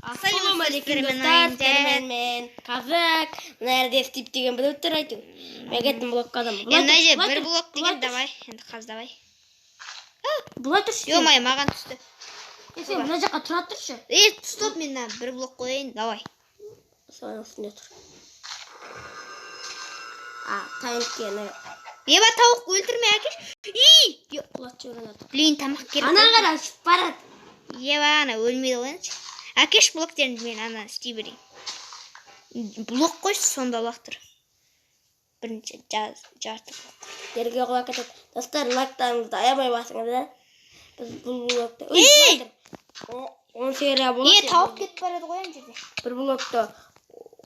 Ассалаумағалейкум достар, мен Қазақ. Мына жерде Стив деген біреу тұр айту. Мен кеттім блокқа адам. Мына же бір блок деген давай. Енді қаз давай. Бұлай тұршы. Ё-май, маған түсті. Сен мына жаққа тұра тұршы. Стоп, мен бір блок қояйын, давай. Соның үстінде тұр. Тайынкені. Еба тауық өлтірме әкеш. Құлат жөрінеді. Блин, тамақ керек. Ана қара ұшып барады. Еба, ана өлмейді қойыншы. Әкеш блоктерін мен ана істей берейін. Блок қойшы, сонда лақтыр. Бірінші жарты блок. Жерге құлақ кетеді. Достар, лайктарыңызды аямай басыңыздар. Біз бұл блокты... 10 серия болады. Тауық кетіп барады қоян жерде. Бір блокты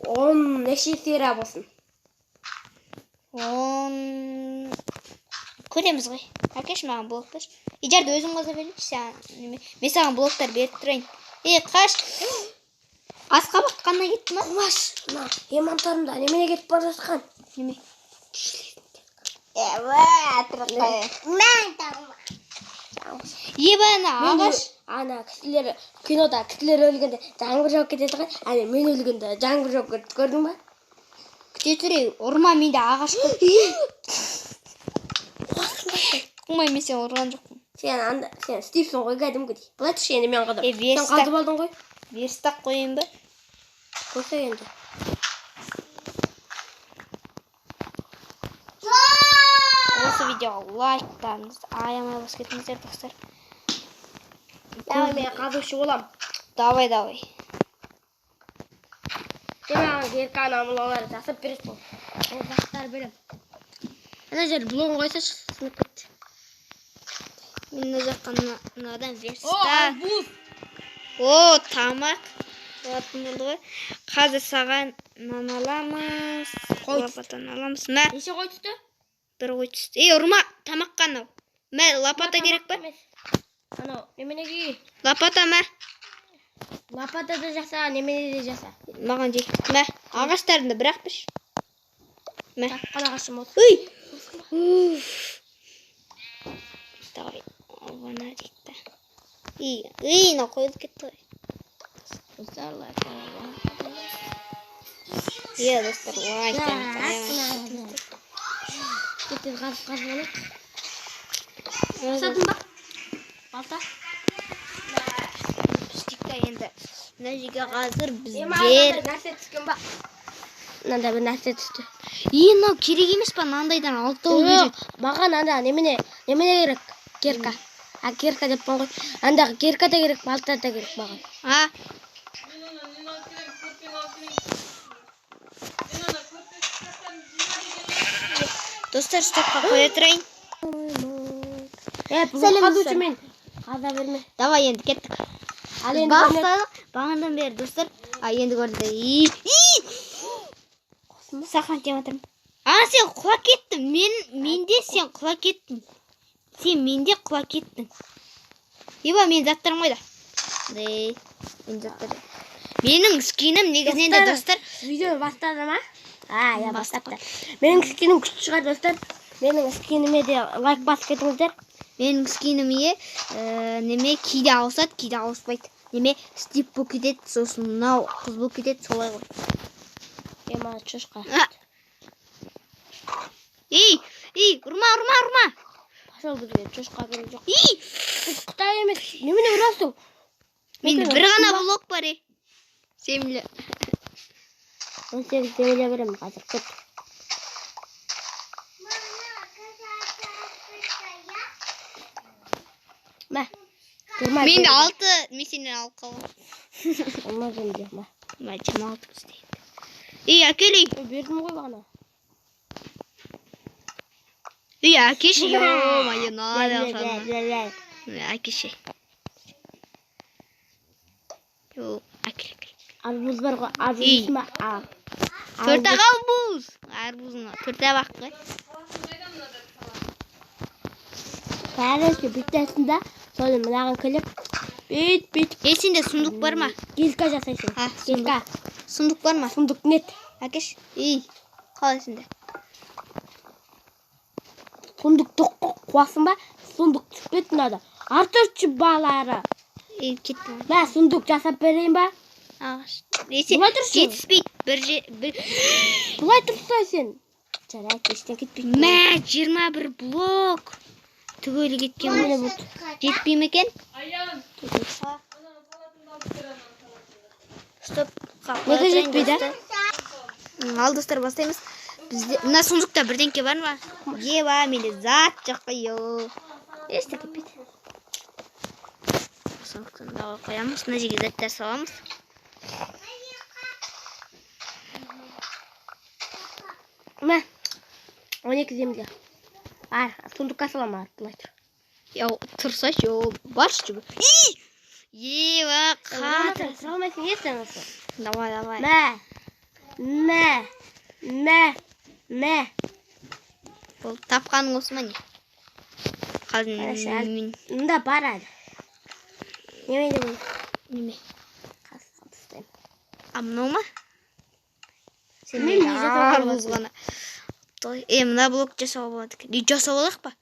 10 неше серия болсын. 10... Көреміз ғой. Әкеш маған блок берші. Жарды өзің қоза берейінші. Мен саған блоктар беріп тұрайын. Қаш. Асқа баққаннан кетті ма? Құмаш. Емантарымда немене кетіп бара жатқан? Неме? Ебана ағаш. Ана кісілер, кинода кісілер өлгенде жаңбыр жауып кетеді ғой. Әне мен өлгенде жаңбыр жауып кетті, көрдің ба? Күте түрей, ұрма менде ағаш көп. Құмай мен сен ұрған жоқпын. Сен Стивсон ғой кәдімгідей. Былай тұршы енді мен қадыр. Сен верстак. қазып алдың ғой. Верстак қойын ба? Қойса енді. Осы видеоға лайктарыңызды аямай басып кетіңіздер, достар. Давай мен қазушы болам. Давай. Сен маған еркі анамылалары жасап бересің. Ол заттар берем. Ана жер блогын қойсашы, сынып кетті. Мен мына жаққа мынадан верстак. О, тамақ. Болатын болды ғой. Қазір саған нан аламыз. Лопатаны аламыз. Мә. Неше қой түсті? Бір қой түсті. Ұрма, тамаққа анау. Мә, лопата керек па? Анау, неменеге? Лопата мә. Лопата да жаса, немене де жаса. Маған жек. Мә, ағаштарында бірақ біш. Мә. Таққан ағашым от. Давай. Оғана жетті. Мынау қойылып кетті ғой. Достар, лайк. Достар, лайк. Кеттен қазып алып. Сатың ба? Балта? Піштікті енді. Мына жерге қазір біздер... нәрсе түскен ба? Мынанда бір нәрсе түсті. Мынау керек емес па? Мынандайдан алтау керек. Маған анда немене керек? Керка. Керка деп қой. Андағы керка да керек, балта да керек маған. Достар, стопқа қоя тұрайын. Қазушы мен. Қаза берме. Давай енді кеттік. Бастадық. Бағандан бері, достар. Енді көрді. Сақан тематырым. Сен құла кеттің. Менде сен құла кеттің. Сен менде құла кеттің. Еба, мен заттарым қойда. Менің скинім негізінен де, достар. Видео бастады ма? Бастапты. Менің скинім күшті шығар, достар. Менің скиніме де лайк басып кетіңіздер. Менің скиніме неме кейде ауысады, кейде ауыспайды. Неме Стив бұл кетеді, сосын мынау қыз бұл кетеді, солай ғой. Ема шошқа. Ұрма. Пашол бізге шошқа керек жоқ. Қытай емес. Немене ұрасың? Менде бір ғана блок бар, Семілі. 18 семілі берем қазір көп. Менде 6, мен сенен алып қалғам. Олма жемде, ма. Жама 6 істейді. Әкелей. Бердім ғой бағана. Әкеші. Әкеші. Әкел. Арбуз бар ғой, арбуз ма? Төрт-ақ арбуз. Арбузына төрт-ақ бақ қой. Бәрі бүттесінде соны мынаған кіліп, бүт. Сенде сұндық бар ма? Келка жасайсың. Келка. Сұндық бар ма? Сұндық нет. Әкеш. Қалай сенде? Сұндық қуасың ба? Сұндық түспет мынада. Артыршы балары. Кетті. Мә, сұндық жасап берейін ба? ағаш. Несе, Былай тұршы. жетіспейді. бір... Былай тұрса сен. Жарайды, ештен кетпейді. Мә, 21 блок. Түгелі кеткен Міне бұл. бұд. Жетпей ме екен? Стоп. Неге жетпейді? Ал достар, бастаймыз. Бізде мына сундукта бірдеңке бар ма? Ева, менде зат жоқ қой. Ештен кетпейді. Сондықтан да қоямыз. Мына жерге заттар саламыз. Мә. 12 земля. Ар, сундукка салам ар, былай тұр. Я тұрса жол. Баршы. Ева, қатыр. Салмайсың, естен осы. Давай. Мә. Бұл тапқаның осы ма не? Қазір Мұнда бар әлі. Неме де бұл? неме? Қазір тастаймын. А мынау ма? Сен Мен не жасауға арбуз ғана. Мына блок жасауға болады екен. Жасап алайық па?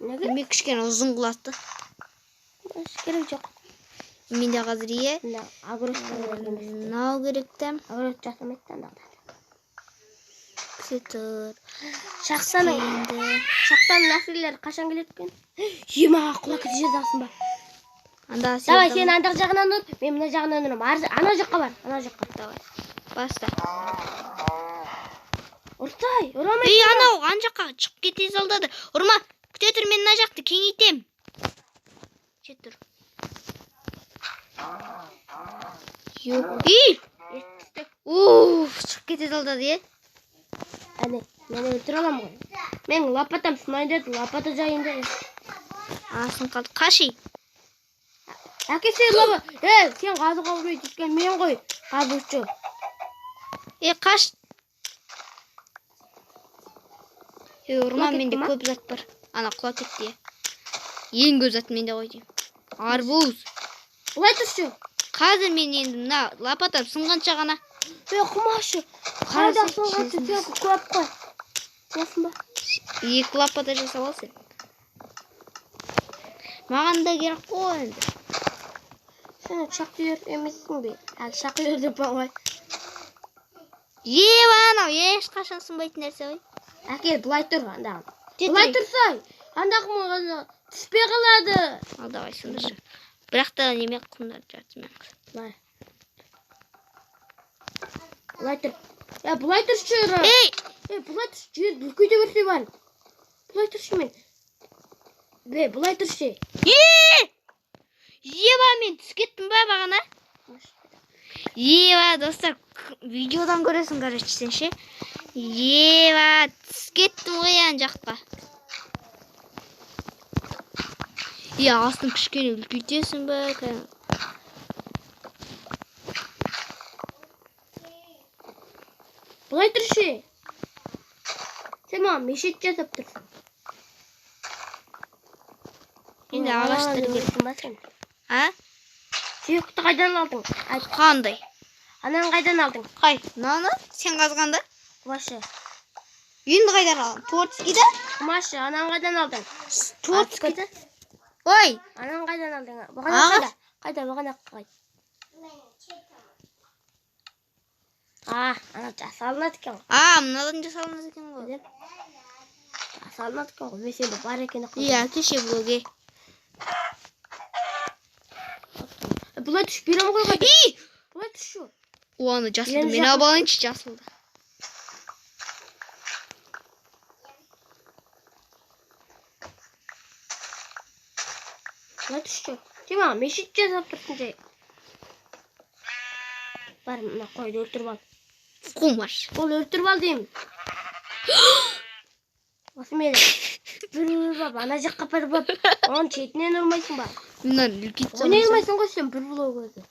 Неге? Мен кішкене ұзын қылатты. Керек жоқ. Менде қазір е. Мына агростан керек емес. Мынау керекті. Агрост жасамайды андағыда. Кетір. Шақтан нәрселер қашан келеді екен? Ема, құлақ кете жазасың ба? Анда Давай, сен андақ жағынан ұр, мен мына жағынан ұрам. Ана жаққа бар, ана жаққа. Давай. Баста. Ұртай, ұрамай. Ей, анау ан жаққа шығып кете салдады. Ұрма, күте тұр, мен мына жақты кеңейтем. Кет тұр. Ей! Шығып кете салдады, е? Әне, мен өлтір алам ғой. Мен лапатам сынайды, лапата жайында. Асын қалды. Қаши. Әке сен сен қазы қабырай түскен мен ғой, қазушы. Қаш. Ұрма, менде көп зат бар. Ана құла кетті, е. Ең көп зат менде ғой дейм. Арбуз. Бұлай тұршы. Қазір мен енді мына лапатам сынғанша ғана. Құмашы. Қайда сынғанша сен көп қой. Жасын ба? Екі лапата жасап ал сен. Маған да керек қой енді. Сен шақыр емессің бе? Шақыр деп бағай. Ева, анау ешқашан сынбайтын нәрсе ғой. Әке, бұлай тұр андағын. Бұлай тұрсай. Андағын мұғаны түспе қалады. Ал давай сындыршы. Бірақ та неме құмдар жатыр мен. Бұлай. Бұлай тұр. Бұлай тұршы. Ей! Бұлай тұршы. Жер бүлкейде берсе бар. Бұлай тұршы мен. Бұлай тұршы. Ева, мен түскеттім ба бағана? Ева, достар, видеодан көресің короче сен ше. Ева, түскеттім ғой ан жаққа. Астын кішкене үлкейтесің ба? Бұлай тұршы. Сен маған мешет жасап тұрсың. Енді ағаштар керек. А? Сүйекті қайдан алдың? Қандай? Анан қайдан алдың? Қай? Наны? Сен қазғанда? Құмашы. Енді қайдан алдың? Творческийді? Құмашы, анан қайдан алдың? Творческийді? Ой! Анан қайдан алдың? Бағана қайда? Қайда бағана қайда? Ана жасалынады екен ғой. Мынадан жасалынады екен ғой. Жасалынады екен ғой. Мен сенде бар екен. Кеше блоге. Бұлай түш берем ғой қайда? Бұлай түш. Оны жасылды. Мен абалыншы жасылды. Бұлай түш. Сен маған мешіт жасап тұрсың жай. Бар, мына қойды өлтіріп ал. Құмаш. Ол өлтіріп ал деймін. Осы мені бір бап, ана жаққа бір бап. Оның шетінен ұрмайсың ба? Мынан үлкейт салмайсың. Оны ұрмайсың ғой сен бір блок өзі.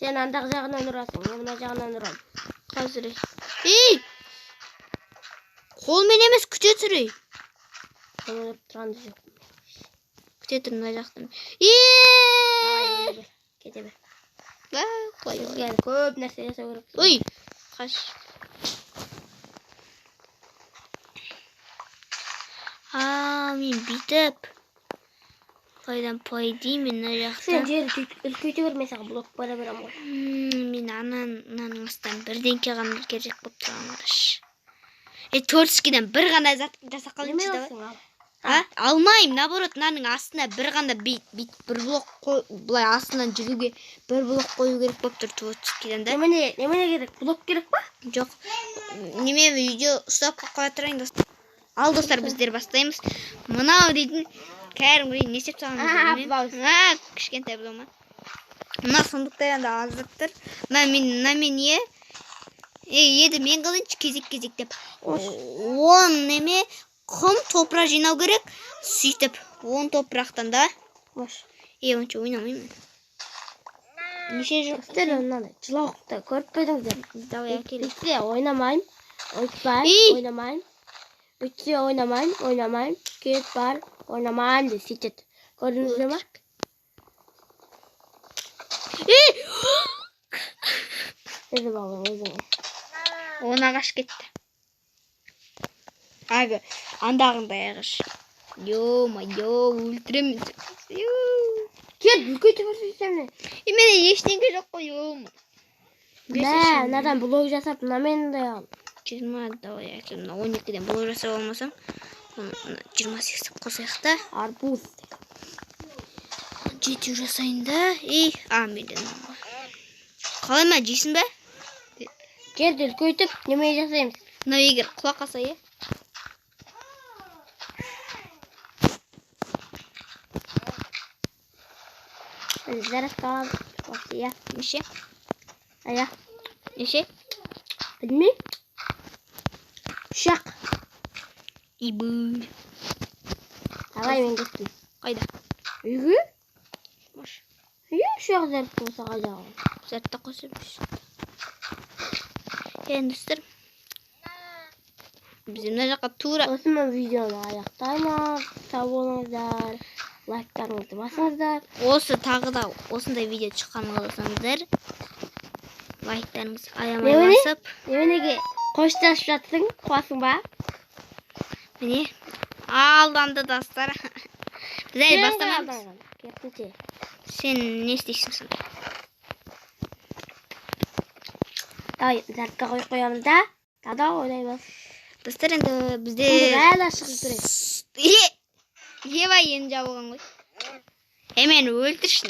Сен андақ жағынан ұрасың, мен мына жағынан ұрам. Қазір. Қолмен емес күте түрей. Қолмен ұрып тұрғанды жоқ. Күте тұр мына жақтан. Кете бер. Бізге көп нәрсе жасау керек. Ой, қаш. Мен бүйтіп. Қайдан пайдаймын мына жақта. Сен жерді үлкейте бермей саған блок бара берем ғой. Мен ананың астан бірдеңке ғана керек болып тұрған қараш. Торскиден бір ғана зат жасап қалайыншы да. Алмайым, наоборот, мынаның астына бір ғана бит бір блок қой, былай астынан жүруге бір блок қою керек болып тұр Торскиден да. Немене керек? Блок керек па? Жоқ. Неме видео ұстап қоя тұрайын достар. Ал достар, біздер бастаймыз. Мынау дейтін кәрімгідей не істеп саламыз білмеймін. Кішкентай блома. Мына сондықтан да аздықтыр. Мына мен не? Еді мен қалайыншы кезек деп. 10 неме құм топырақ жинау керек. Сөйтіп 10 топырақтан да. Онша ойнамаймын. Неше Достар, мынандай жылауықты көріп қойдыңыздар. Давай әкеліп. Үйтсе ойнамайым. Ойнамайым. Үйтсе ойнамайым. Кет бар. Ойнамайым деп сөйтеді. Көрдіңіздер ма? Еді бағым өзіңе. Он ағаш кетті. Ағы, андағындай ағаш. Йо-майо, өлтіремін. Кет, үлкейте көрсетсем не? Менде ештеңе жоқ қой, йо-ма. Мынадан блог жасап, мынамен де ал. 20, давай әкелім. 12-ден блог жасап алмасам, 28 қосайық та. Арбуз. 7 жасайын да. Менде. Қалай ма, жейсің бе? Кет, үлкейтіп, неме жасаймыз? Мына егер құлақ қалса, Зараз қалам. Неше? Неше? Білмей? Шақ. Ибы. Ағай мен кеттім. Қайда? Үйгі? Шақ зәріп болса қайда ғой. Зәртті қосырмыз. Достар. Біз мына жаққа тура. Осымен видеоны аяқтаймыз. Сау болыңыздар. Лайктарыңызды басыңыздар. Осы тағы да осындай видео шыққанын қаласаңыздар. Лайктарыңыз аямай басып. Неменеге қоштасып жатсың, қуасың ба? Міне, алданды достар. Біз әлі бастамаймыз. Керісінше. Сен не істейсің сонда? Зәртке қойамыз да, тада ойнаймыз. Достар, енді бізде... Әлі шығып тұрайын. Ебай енді жабылған ғой. Мен өлтіршін.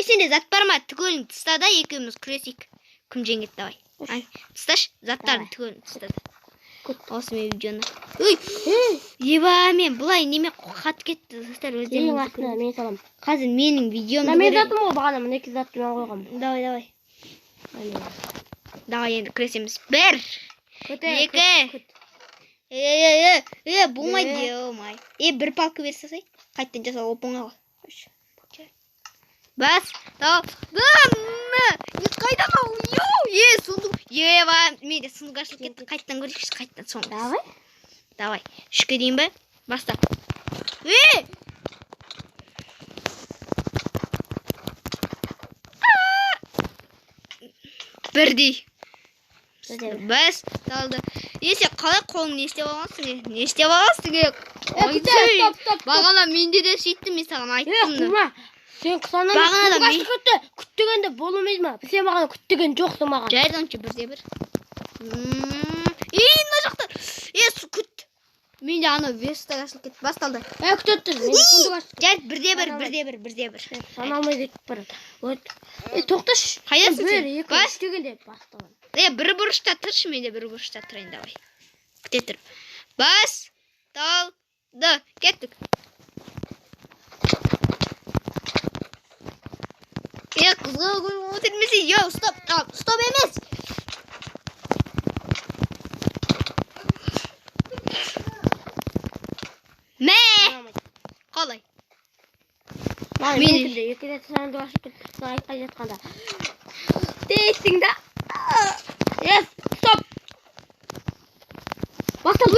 Сенде зат бар ма? Түгелін тұста да екеуміз күресейік. Кім жеңеді, давай. Тұсташ, заттарын түгелін тұста да. Осы мен видеоны. Еба, мен бұлай неме қат кетті. Достар, Ең астына мен салам. Қазір менің видеомды көрейін. Мен затым ол бағана, мінекі затты мен қойғам. Давай. Давай енді күресеміз. 1, 2. Болмайды, омай. Бір палка берсесай. Қайттан жасау опыңа ғой. Бас. Қайдан ау? Сұндық. Менде сұндық ашылып кетті. Қайттан көрейікші. Қайттан соңғы. Давай. 3-ке дейін бі? Баста. Бірдей. Бас. Талды. Сен қалай қолың не істеп алғансың? Не істеп алғансың? Бағана менде де сөйттім, мен саған айттым. Сен қысанан күттігенде болмайды ма? Сен маған күттіген жоқсың маған. Жайды онша 1-1. Мына жақта. Күт. Менде ана веста ашылып кетті. Басталды. Күтеттің. Жайды 1-1. Саналмайды бір. Тоқташ. Қайдасың сен? Бас. Күттігенде басталды. Бір бұрышта тұршы, менде бір бұрышта тұрайын, давай. Күте тұрып. Бас. Талды. Кеттік. Қызға өтермесе, стоп емес. Мә! Қалай? Мен екі рет санды ашып кетті. Айтпай жатқанда. Дейсің да? Стоп! Бастал!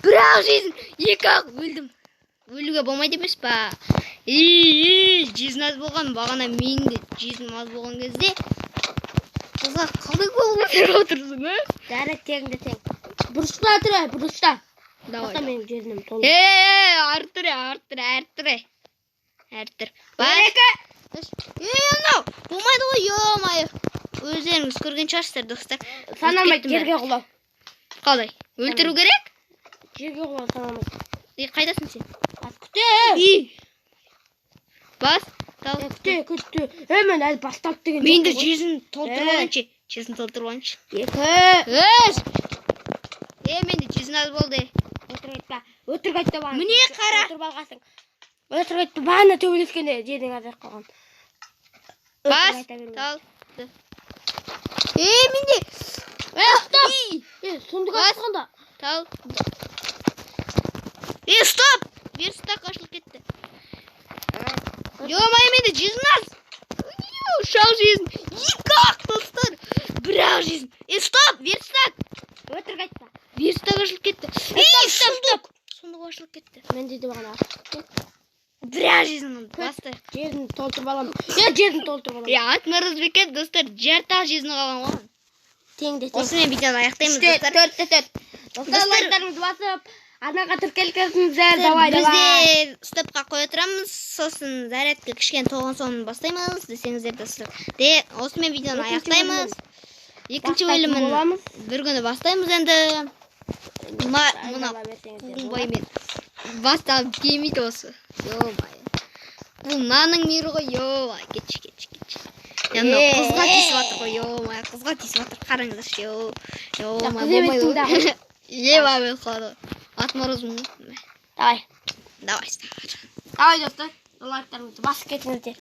Бірақ жизнь, 2-ақ өлдім. Өлуге болмайды емес па. Жизнь аз болған, бағана мен де жизнь аз болған кезде. Қызға қалай қол көтеріп отырсың, Дәрі теңді тең. Бұрышта тұр, бұрышта. Давай. Баста менің жерінім толы. Артыр. Мынау болмайды ғой, ё-майы. Өздеріңіз көрген шығарсыздар, достар. Санамайды, жерге құлау. Қалай? Өлтіру керек? Жерге құлау санамайды. Қайдасың сен? Күте! Бас. Тал. Күте. Мен әлі бастап деген. Мен де жезін толтырып алайыншы. 2. 3. Менде жезін аз болды. Өтірік айтты бана. Міне қара. Өтірік айтты бана төбелескенде жердің азайып қалған. Бас. Тал. Менде. Стоп! Сондық асқанда. Тал. Стоп! Верстак ашылып кетті. Ё-май, менде жезін аз. Шал жезін. 2-ақ, достар. 1-ақ жезін. Стоп! Верстак! Өтірік айтты. Верстак ашылып кетті. Сундук! Сундук ашылып кетті. Менде де бағана. 1-ақ жезін алды. Басты. Жерін толтырып аламын. Жерін толтырып аламын. Атма разбекет, достар. Жарты-ақ жезін қалған ғой. Теңде. Осымен видеоны аяқтаймыз, достар. 4. Достар, лайктарыңызды басып, анаға тіркелгенсіңіздер. Давай. Біз де стопқа қоя тұрамыз. Сосын зарядка кішкене толған соң бастаймыз десеңіздер, достар. Осымен видеоны аяқтаймыз. Екінші бөлімін бір күні бастаймыз енді. Мына құлбаймен басталып келмейді осы. Ё-май. Бұл наның мейірі ғой, ё-май. Кетші. Яғни қызға тесіп атыр ғой, ё-май. Қызға тесіп атыр, қараңыздаршы, ё-май. Болмай. Мен қалады. Атмарызмын. Давай. Давай, достар. Лайктарыңызды басып кетіңіздер.